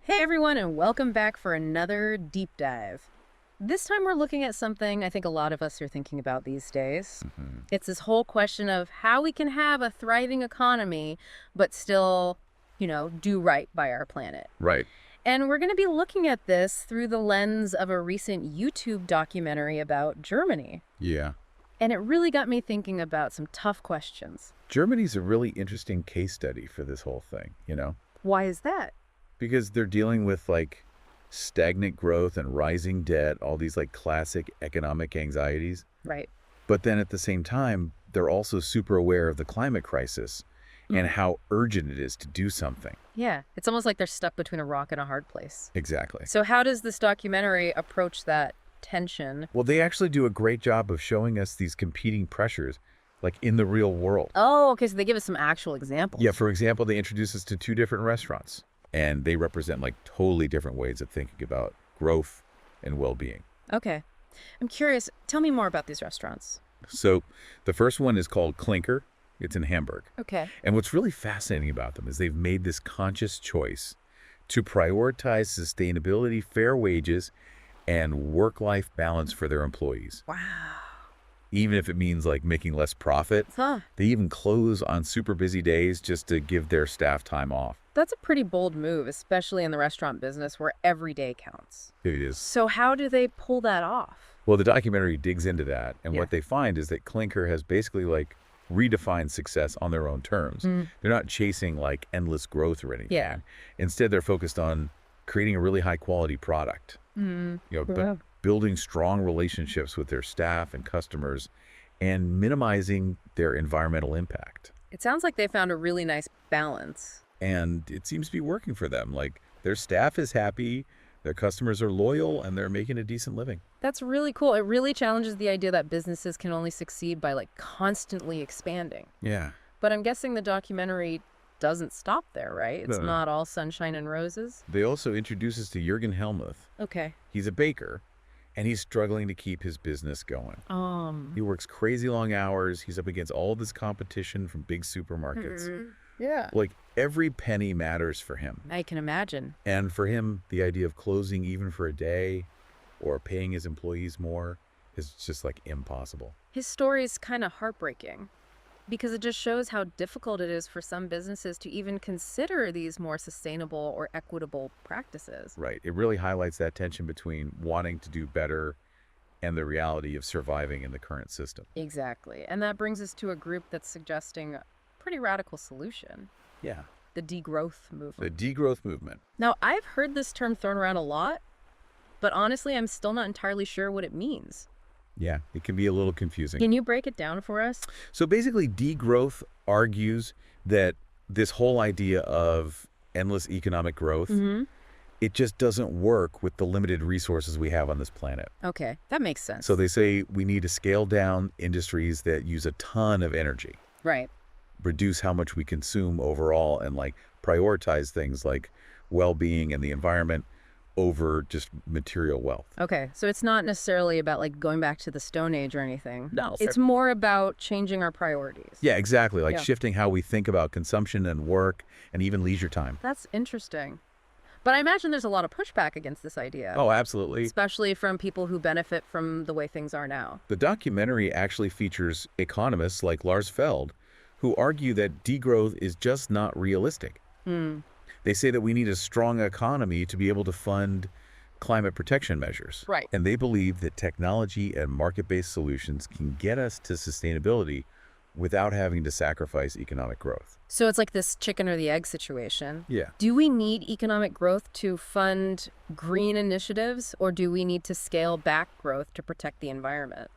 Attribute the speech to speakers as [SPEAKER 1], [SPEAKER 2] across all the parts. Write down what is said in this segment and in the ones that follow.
[SPEAKER 1] Hey everyone, and welcome back for another deep dive. This time we're looking at something I think a lot of us are thinking about these days.
[SPEAKER 2] Hmm.
[SPEAKER 1] It's this whole question of how we can have a thriving economy, but still, do right by our planet.
[SPEAKER 2] Right.
[SPEAKER 1] And we're going to be looking at this through the lens of a recent YouTube documentary about Germany.
[SPEAKER 2] Yeah.
[SPEAKER 1] And it really got me thinking about some tough questions.
[SPEAKER 2] Germany's a really interesting case study for this whole thing,
[SPEAKER 1] Why is that?
[SPEAKER 2] because they're dealing with stagnant growth and rising debt, all these classic economic anxieties.
[SPEAKER 1] Right.
[SPEAKER 2] But then at the same time, they're also super aware of the climate crisis and how urgent it is to do something.
[SPEAKER 1] Yeah, it's almost like they're stuck between a rock and a hard place.
[SPEAKER 2] Exactly.
[SPEAKER 1] So how does this documentary approach that tension?
[SPEAKER 2] Well, they actually do a great job of showing us these competing pressures, in the real world.
[SPEAKER 1] Oh, okay, so they give us some actual examples.
[SPEAKER 2] Yeah, for example, they introduce us to two different restaurants, and they represent totally different ways of thinking about growth and well-being.
[SPEAKER 1] Okay. I'm curious, tell me more about these restaurants.
[SPEAKER 2] So the first one is called Klinker. It's in Hamburg.
[SPEAKER 1] Okay.
[SPEAKER 2] And what's really fascinating about them is they've made this conscious choice to prioritize sustainability, fair wages, and work-life balance for their employees.
[SPEAKER 1] Wow.
[SPEAKER 2] Even if it means making less profit,
[SPEAKER 1] Huh.
[SPEAKER 2] they even close on super busy days just to give their staff time off.
[SPEAKER 1] That's a pretty bold move, especially in the restaurant business where every day counts.
[SPEAKER 2] It is.
[SPEAKER 1] So how do they pull that off?
[SPEAKER 2] Well, the documentary digs into that, and
[SPEAKER 1] Yeah.
[SPEAKER 2] what they find is that Klinker has basically redefined success on their own terms. They're not chasing endless growth or anything.
[SPEAKER 1] Yeah.
[SPEAKER 2] Instead, they're focused on creating a really high quality product. But
[SPEAKER 1] Yeah.
[SPEAKER 2] building strong relationships with their staff and customers, and minimizing their environmental impact.
[SPEAKER 1] It sounds like they found a really nice balance.
[SPEAKER 2] And it seems to be working for them. Their staff is happy, their customers are loyal, and they're making a decent living.
[SPEAKER 1] That's really cool. It really challenges the idea that businesses can only succeed by constantly expanding.
[SPEAKER 2] Yeah.
[SPEAKER 1] But I'm guessing the documentary doesn't stop there, right? It's
[SPEAKER 2] No.
[SPEAKER 1] not all sunshine and roses.
[SPEAKER 2] They also introduce us to Jürgen Helmuth.
[SPEAKER 1] Okay.
[SPEAKER 2] He's a baker, and he's struggling to keep his business going. He works crazy long hours. He's up against all this competition from big supermarkets.
[SPEAKER 1] Yeah.
[SPEAKER 2] Every penny matters for him.
[SPEAKER 1] I can imagine.
[SPEAKER 2] And for him, the idea of closing even for a day or paying his employees more is just impossible.
[SPEAKER 1] His story is kind of heartbreaking because it just shows how difficult it is for some businesses to even consider these more sustainable or equitable practices.
[SPEAKER 2] Right. It really highlights that tension between wanting to do better and the reality of surviving in the current system.
[SPEAKER 1] Exactly. And that brings us to a group that's suggesting a pretty radical solution,
[SPEAKER 2] Yeah.
[SPEAKER 1] the degrowth
[SPEAKER 2] The
[SPEAKER 1] movement.
[SPEAKER 2] degrowth movement.
[SPEAKER 1] Now, I've heard this term thrown around a lot, but honestly, I'm still not entirely sure what it means.
[SPEAKER 2] Yeah, it can be a little confusing.
[SPEAKER 1] Can you break it down for us?
[SPEAKER 2] So basically, degrowth argues that this whole idea of endless economic growth, it just doesn't work with the limited resources we have on this planet.
[SPEAKER 1] Okay, that makes sense.
[SPEAKER 2] So they say we need to scale down industries that use a ton of energy,
[SPEAKER 1] Right.
[SPEAKER 2] reduce how much we consume overall, and prioritize things like well-being and the environment over just material wealth.
[SPEAKER 1] Okay, so it's not necessarily about going back to the Stone Age or anything.
[SPEAKER 2] No.
[SPEAKER 1] It's more about changing our priorities.
[SPEAKER 2] Yeah, exactly.
[SPEAKER 1] Yeah.
[SPEAKER 2] Shifting how we think about consumption and work and even leisure time.
[SPEAKER 1] That's interesting. But I imagine there's a lot of pushback against this idea,
[SPEAKER 2] Oh, absolutely.
[SPEAKER 1] especially from people who benefit from the way things are now.
[SPEAKER 2] The documentary actually features economists like Lars Feld, who argue that degrowth is just not realistic. They say that we need a strong economy to be able to fund climate protection measures.
[SPEAKER 1] Right.
[SPEAKER 2] And they believe that technology and market-based solutions can get us to sustainability without having to sacrifice economic growth.
[SPEAKER 1] So it's like this chicken or the egg situation.
[SPEAKER 2] Yeah.
[SPEAKER 1] Do we need economic growth to fund green initiatives, or do we need to scale back growth to protect the environment?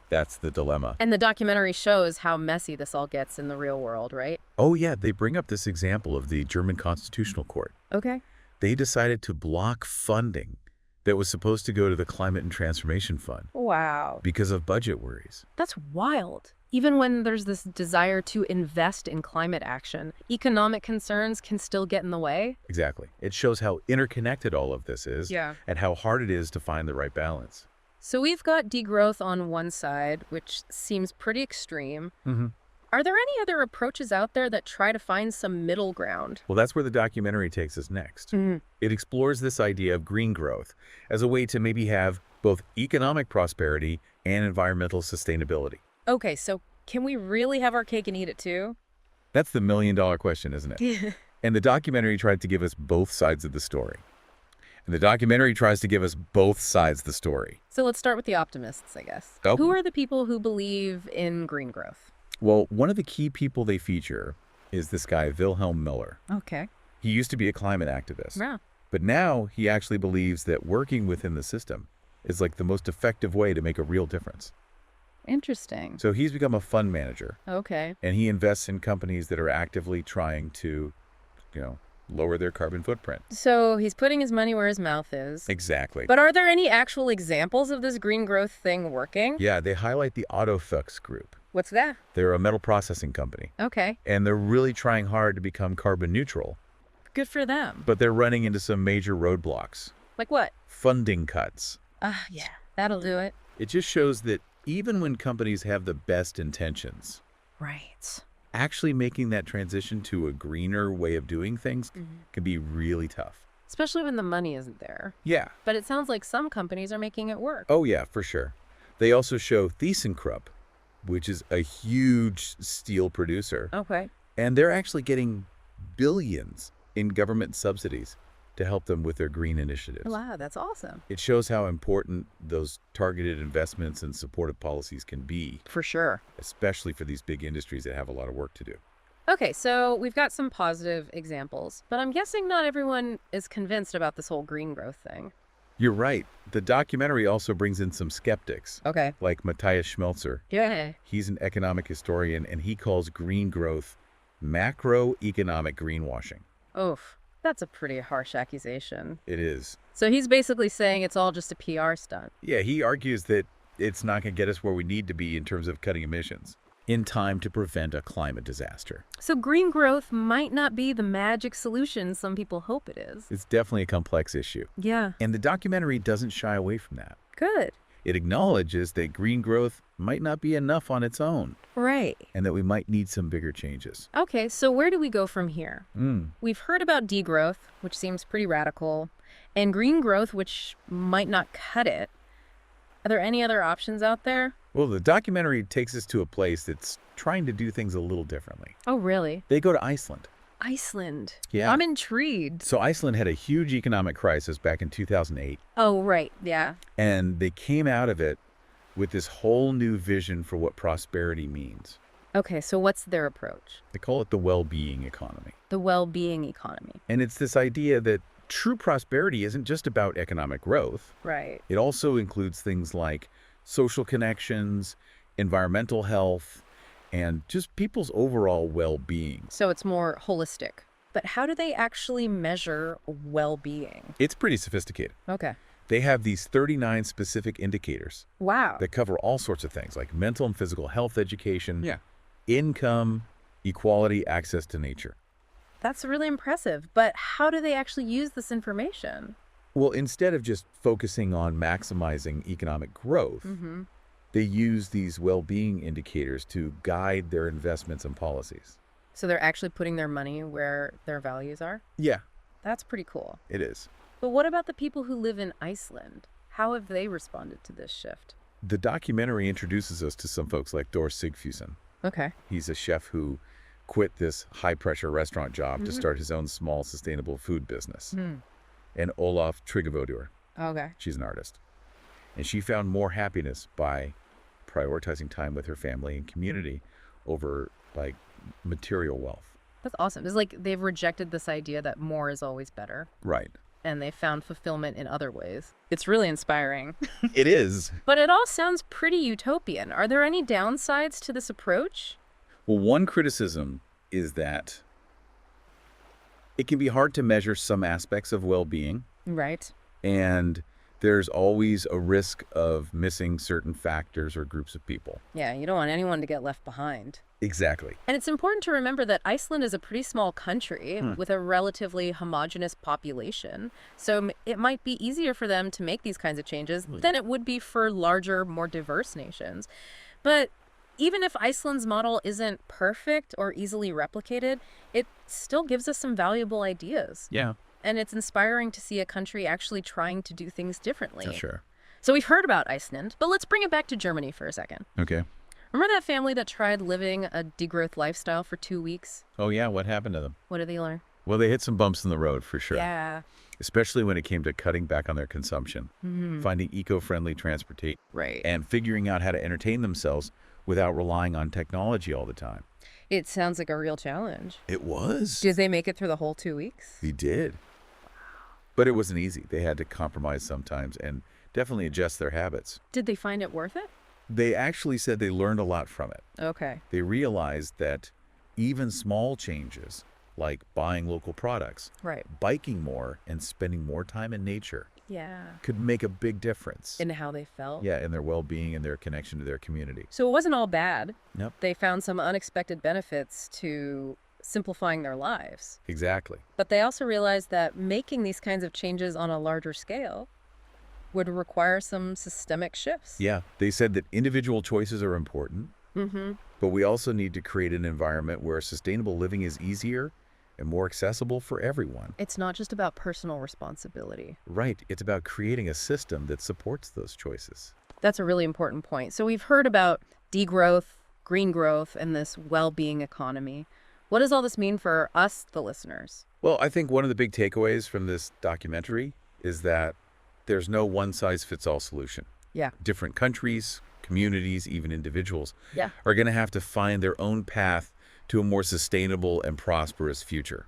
[SPEAKER 2] That's the dilemma.
[SPEAKER 1] And the documentary shows how messy this all gets in the real world, right?
[SPEAKER 2] Oh, yeah, they bring up this example of the German Constitutional Court.
[SPEAKER 1] Okay.
[SPEAKER 2] They decided to block funding that was supposed to go to the Climate and Transformation Fund
[SPEAKER 1] Wow.
[SPEAKER 2] because of budget worries.
[SPEAKER 1] That's wild. Even when there's this desire to invest in climate action, economic concerns can still get in the way.
[SPEAKER 2] Exactly. It shows how interconnected all of this is
[SPEAKER 1] Yeah.
[SPEAKER 2] and how hard it is to find the right balance.
[SPEAKER 1] So we've got degrowth on one side, which seems pretty extreme.
[SPEAKER 2] Mm-hmm.
[SPEAKER 1] Are there any other approaches out there that try to find some middle ground?
[SPEAKER 2] Well, that's where the documentary takes us next. It explores this idea of green growth as a way to maybe have both economic prosperity and environmental sustainability.
[SPEAKER 1] Okay, so can we really have our cake and eat it too?
[SPEAKER 2] That's the million-dollar question, isn't it? And the documentary tried to give us both sides of the story. And the documentary tries to give us both sides of the story.
[SPEAKER 1] So let's start with the optimists, I guess.
[SPEAKER 2] Oh.
[SPEAKER 1] Who are the people who believe in green growth?
[SPEAKER 2] Well, one of the key people they feature is this guy, Wilhelm Miller.
[SPEAKER 1] Okay.
[SPEAKER 2] He used to be a climate activist,
[SPEAKER 1] Yeah.
[SPEAKER 2] but now he actually believes that working within the system is like the most effective way to make a real difference.
[SPEAKER 1] Interesting.
[SPEAKER 2] So he's become a fund manager,
[SPEAKER 1] Okay.
[SPEAKER 2] and he invests in companies that are actively trying to, lower their carbon footprint.
[SPEAKER 1] So he's putting his money where his mouth is.
[SPEAKER 2] Exactly.
[SPEAKER 1] But are there any actual examples of this green growth thing working?
[SPEAKER 2] Yeah, they highlight the Autofux Group.
[SPEAKER 1] What's that?
[SPEAKER 2] They're a metal processing company,
[SPEAKER 1] Okay.
[SPEAKER 2] and they're really trying hard to become carbon neutral,
[SPEAKER 1] Good for them.
[SPEAKER 2] but they're running into some major roadblocks.
[SPEAKER 1] Like what?
[SPEAKER 2] Funding cuts.
[SPEAKER 1] Yeah, that'll do it.
[SPEAKER 2] It just shows that even when companies have the best intentions,
[SPEAKER 1] Right.
[SPEAKER 2] actually making that transition to a greener way of doing things can be really tough.
[SPEAKER 1] Especially when the money isn't there.
[SPEAKER 2] Yeah.
[SPEAKER 1] But it sounds like some companies are making it work.
[SPEAKER 2] Oh, yeah, for sure. They also show ThyssenKrupp, which is a huge steel producer,
[SPEAKER 1] Okay.
[SPEAKER 2] and they're actually getting billions in government subsidies to help them with their green initiatives.
[SPEAKER 1] Wow, that's awesome.
[SPEAKER 2] It shows how important those targeted investments and supportive policies can be,
[SPEAKER 1] For sure.
[SPEAKER 2] especially for these big industries that have a lot of work to do.
[SPEAKER 1] Okay, so we've got some positive examples, but I'm guessing not everyone is convinced about this whole green growth thing.
[SPEAKER 2] You're right. The documentary also brings in some skeptics,
[SPEAKER 1] Okay.
[SPEAKER 2] like Matthias Schmelzer.
[SPEAKER 1] Yeah.
[SPEAKER 2] He's an economic historian, and he calls green growth macroeconomic greenwashing.
[SPEAKER 1] Oof. That's a pretty harsh accusation.
[SPEAKER 2] It is.
[SPEAKER 1] So he's basically saying it's all just a PR stunt.
[SPEAKER 2] Yeah, he argues that it's not going to get us where we need to be in terms of cutting emissions in time to prevent a climate disaster.
[SPEAKER 1] So green growth might not be the magic solution some people hope it is.
[SPEAKER 2] It's definitely a complex issue.
[SPEAKER 1] Yeah.
[SPEAKER 2] And the documentary doesn't shy away from that.
[SPEAKER 1] Good.
[SPEAKER 2] It acknowledges that green growth might not be enough on its own
[SPEAKER 1] Right.
[SPEAKER 2] and that we might need some bigger changes.
[SPEAKER 1] Okay, so where do we go from here?
[SPEAKER 2] Mm.
[SPEAKER 1] We've heard about degrowth, which seems pretty radical, and green growth, which might not cut it. Are there any other options out there?
[SPEAKER 2] Well, the documentary takes us to a place that's trying to do things a little differently.
[SPEAKER 1] Oh, really?
[SPEAKER 2] They go to Iceland.
[SPEAKER 1] Iceland.
[SPEAKER 2] Yeah.
[SPEAKER 1] I'm intrigued.
[SPEAKER 2] So Iceland had a huge economic crisis back in 2008,
[SPEAKER 1] Oh, right. Yeah.
[SPEAKER 2] and they came out of it with this whole new vision for what prosperity means.
[SPEAKER 1] Okay, so what's their approach?
[SPEAKER 2] They call it the well-being economy.
[SPEAKER 1] The well-being economy.
[SPEAKER 2] And it's this idea that true prosperity isn't just about economic growth.
[SPEAKER 1] Right.
[SPEAKER 2] It also includes things like social connections, environmental health, and just people's overall well-being.
[SPEAKER 1] So it's more holistic. But how do they actually measure well-being?
[SPEAKER 2] It's pretty sophisticated.
[SPEAKER 1] Okay.
[SPEAKER 2] They have these 39 specific indicators
[SPEAKER 1] Wow.
[SPEAKER 2] that cover all sorts of things like mental and physical health education,
[SPEAKER 3] Yeah.
[SPEAKER 2] income, equality, access to nature.
[SPEAKER 1] That's really impressive. But how do they actually use this information?
[SPEAKER 2] Well, instead of just focusing on maximizing economic growth, they use these well-being indicators to guide their investments and policies.
[SPEAKER 1] So they're actually putting their money where their values are?
[SPEAKER 2] Yeah,
[SPEAKER 1] That's pretty cool.
[SPEAKER 2] it is.
[SPEAKER 1] But what about the people who live in Iceland? How have they responded to this shift?
[SPEAKER 2] The documentary introduces us to some folks like Dor Sigfusson.
[SPEAKER 1] Okay.
[SPEAKER 2] He's a chef who quit this high-pressure restaurant job to start his own small sustainable food business. And Olaf Tryggvadur,
[SPEAKER 1] Okay.
[SPEAKER 2] she's an artist. And she found more happiness by prioritizing time with her family and community over, like, material wealth.
[SPEAKER 1] That's awesome. It's like they've rejected this idea that more is always better,
[SPEAKER 2] Right.
[SPEAKER 1] and they found fulfillment in other ways. It's really inspiring.
[SPEAKER 2] It is.
[SPEAKER 1] But it all sounds pretty utopian. Are there any downsides to this approach?
[SPEAKER 2] Well, one criticism is that it can be hard to measure some aspects of well-being,
[SPEAKER 1] Right.
[SPEAKER 2] and there's always a risk of missing certain factors or groups of people.
[SPEAKER 1] Yeah, you don't want anyone to get left behind.
[SPEAKER 2] Exactly.
[SPEAKER 1] And it's important to remember that Iceland is a pretty small country with a relatively homogenous population. So it might be easier for them to make these kinds of changes than it would be for larger, more diverse nations. But even if Iceland's model isn't perfect or easily replicated, it still gives us some valuable ideas.
[SPEAKER 2] Yeah.
[SPEAKER 1] And it's inspiring to see a country actually trying to do things differently.
[SPEAKER 2] Sure.
[SPEAKER 1] So we've heard about Iceland, but let's bring it back to Germany for a second.
[SPEAKER 2] Okay.
[SPEAKER 1] Remember that family that tried living a degrowth lifestyle for 2 weeks?
[SPEAKER 2] Oh, yeah. What happened to them?
[SPEAKER 1] What did they learn?
[SPEAKER 2] Well, they hit some bumps in the road for sure.
[SPEAKER 1] Yeah.
[SPEAKER 2] Especially when it came to cutting back on their consumption, finding eco-friendly transportation,
[SPEAKER 1] Right.
[SPEAKER 2] and figuring out how to entertain themselves without relying on technology all the time.
[SPEAKER 1] It sounds like a real challenge.
[SPEAKER 2] It was.
[SPEAKER 1] Did they make it through the whole 2 weeks?
[SPEAKER 2] He did. But it wasn't easy. They had to compromise sometimes and definitely adjust their habits.
[SPEAKER 1] Did they find it worth it?
[SPEAKER 2] They actually said they learned a lot from it.
[SPEAKER 1] Okay.
[SPEAKER 2] They realized that even small changes, like buying local products,
[SPEAKER 1] Right.
[SPEAKER 2] biking more, and spending more time in nature,
[SPEAKER 1] Yeah.
[SPEAKER 2] could make a big difference.
[SPEAKER 1] In how they felt?
[SPEAKER 2] Yeah, in their well-being and their connection to their community.
[SPEAKER 1] So it wasn't all bad.
[SPEAKER 2] Nope.
[SPEAKER 1] They found some unexpected benefits to simplifying their lives.
[SPEAKER 2] Exactly.
[SPEAKER 1] But they also realized that making these kinds of changes on a larger scale would require some systemic shifts.
[SPEAKER 2] Yeah, they said that individual choices are important, but we also need to create an environment where sustainable living is easier and more accessible for everyone.
[SPEAKER 1] It's not just about personal responsibility.
[SPEAKER 2] Right, it's about creating a system that supports those choices.
[SPEAKER 1] That's a really important point. So we've heard about degrowth, green growth, and this well-being economy. What does all this mean for us, the listeners?
[SPEAKER 2] Well, I think one of the big takeaways from this documentary is that there's no one-size-fits-all solution.
[SPEAKER 1] Yeah.
[SPEAKER 2] Different countries, communities, even individuals
[SPEAKER 1] Yeah.
[SPEAKER 2] are going to have to find their own path to a more sustainable and prosperous future.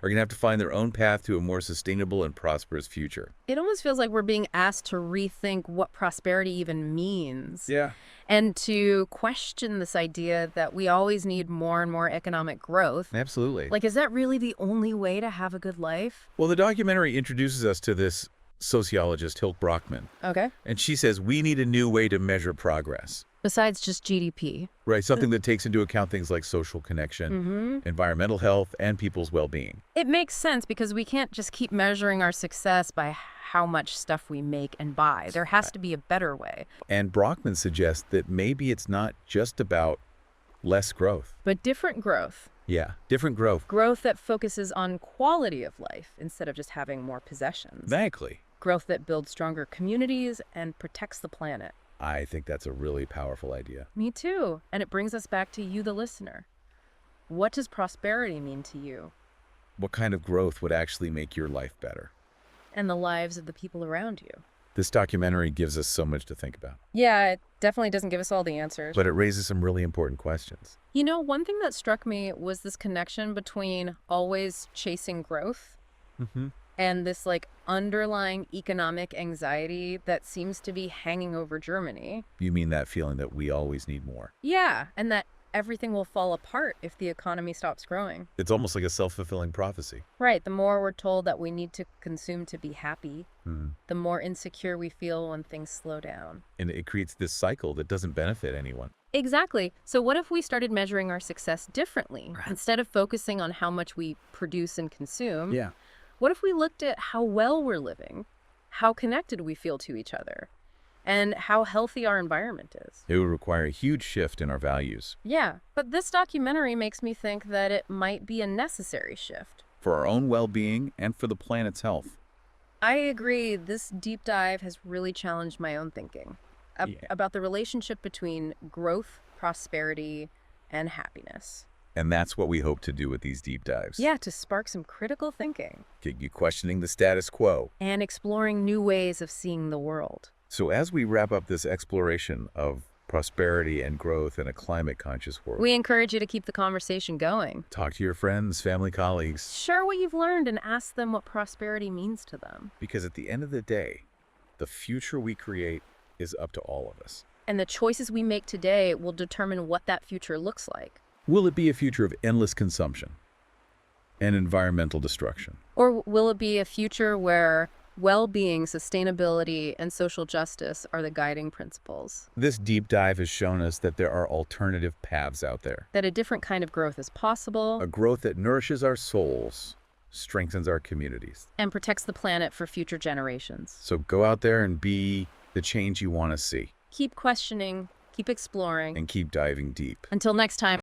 [SPEAKER 2] Are going to have to find their own path to a more sustainable and prosperous future.
[SPEAKER 1] It almost feels like we're being asked to rethink what prosperity even means.
[SPEAKER 2] Yeah.
[SPEAKER 1] And to question this idea that we always need more and more economic growth.
[SPEAKER 2] Absolutely.
[SPEAKER 1] Like, is that really the only way to have a good life?
[SPEAKER 2] Well, the documentary introduces us to this sociologist, Hilke Brockman,
[SPEAKER 1] Okay.
[SPEAKER 2] and she says we need a new way to measure progress.
[SPEAKER 1] Besides just GDP.
[SPEAKER 2] Right, something that takes into account things like social connection, environmental health, and people's well-being.
[SPEAKER 1] It makes sense because we can't just keep measuring our success by how much stuff we make and buy. There has to be a better way.
[SPEAKER 2] And Brockman suggests that maybe it's not just about less growth.
[SPEAKER 1] But different growth.
[SPEAKER 2] Yeah, different growth.
[SPEAKER 1] Growth that focuses on quality of life instead of just having more possessions.
[SPEAKER 2] Exactly.
[SPEAKER 1] Growth that builds stronger communities and protects the planet.
[SPEAKER 2] I think that's a really powerful idea.
[SPEAKER 1] Me too. And it brings us back to you, the listener. What does prosperity mean to you
[SPEAKER 2] What kind of growth would actually make your life better?
[SPEAKER 1] and the lives of the people around you?
[SPEAKER 2] This documentary gives us so much to think about,
[SPEAKER 1] Yeah, it definitely doesn't give us all the answers.
[SPEAKER 2] but it raises some really important questions.
[SPEAKER 1] You know, one thing that struck me was this connection between always chasing growth and this like underlying economic anxiety that seems to be hanging over Germany.
[SPEAKER 2] You mean that feeling that we always need more?
[SPEAKER 1] Yeah, and that everything will fall apart if the economy stops growing.
[SPEAKER 2] It's almost like a self-fulfilling prophecy.
[SPEAKER 1] Right, the more we're told that we need to consume to be happy, the more insecure we feel when things slow down.
[SPEAKER 2] And it creates this cycle that doesn't benefit anyone.
[SPEAKER 1] Exactly. So what if we started measuring our success differently? Instead of focusing on how much we produce and consume,
[SPEAKER 2] Yeah.
[SPEAKER 1] what if we looked at how well we're living, how connected we feel to each other, and how healthy our environment is?
[SPEAKER 2] It would require a huge shift in our values
[SPEAKER 1] Yeah, but this documentary makes me think that it might be a necessary shift.
[SPEAKER 2] for our own well-being and for the planet's health.
[SPEAKER 1] I agree. This deep dive has really challenged my own thinking about the relationship between growth, prosperity, and happiness.
[SPEAKER 2] And that's what we hope to do with these deep dives.
[SPEAKER 1] Yeah, to spark some critical thinking
[SPEAKER 2] Get you questioning the status quo.
[SPEAKER 1] and exploring new ways of seeing the world.
[SPEAKER 2] So as we wrap up this exploration of prosperity and growth in a climate-conscious world,
[SPEAKER 1] We encourage you to keep the conversation going.
[SPEAKER 2] talk to your friends, family, colleagues,
[SPEAKER 1] Share what you've learned and ask them what prosperity means to them.
[SPEAKER 2] because at the end of the day, the future we create is up to all of us.
[SPEAKER 1] And the choices we make today will determine what that future looks like.
[SPEAKER 2] Will it be a future of endless consumption and environmental destruction?
[SPEAKER 1] Or will it be a future where well-being, sustainability, and social justice are the guiding principles?
[SPEAKER 2] This deep dive has shown us that there are alternative paths out there.
[SPEAKER 1] That a different kind of growth is possible
[SPEAKER 2] A growth that nourishes our souls, strengthens our communities.
[SPEAKER 1] and protects the planet for future generations.
[SPEAKER 2] So go out there and be the change you want to see.
[SPEAKER 1] Keep questioning, keep exploring,
[SPEAKER 2] and keep diving deep.
[SPEAKER 1] until next time.